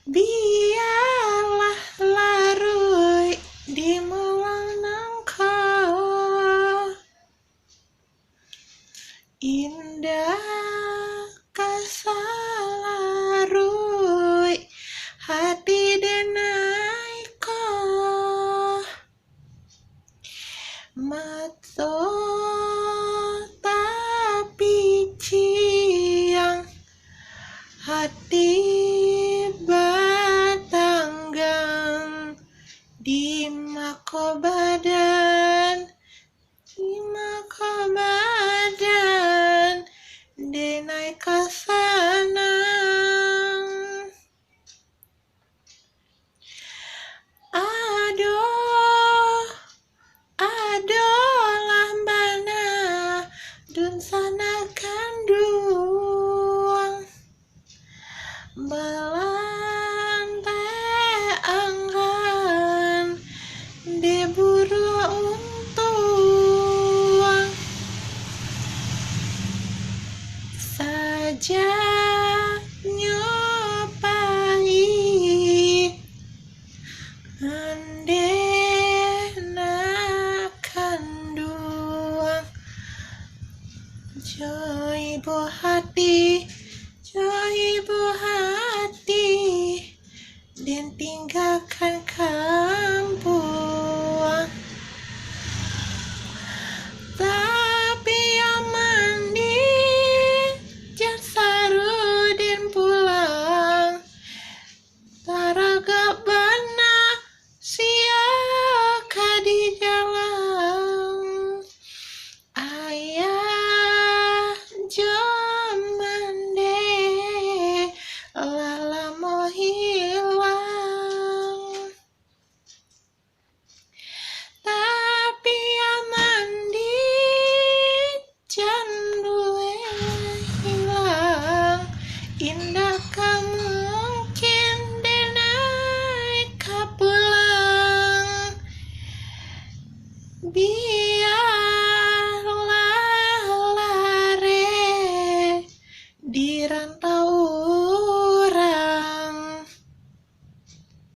biarlah larui di mulang nangka indah kasalarui hati denai ko mato tapi ciang hati batanggang di mako badan denai kasanang aduh lambana dun sana kandung belantai anggan diburu untung saja nyopai andena kandung joy ibu hati dan tinggalkan kau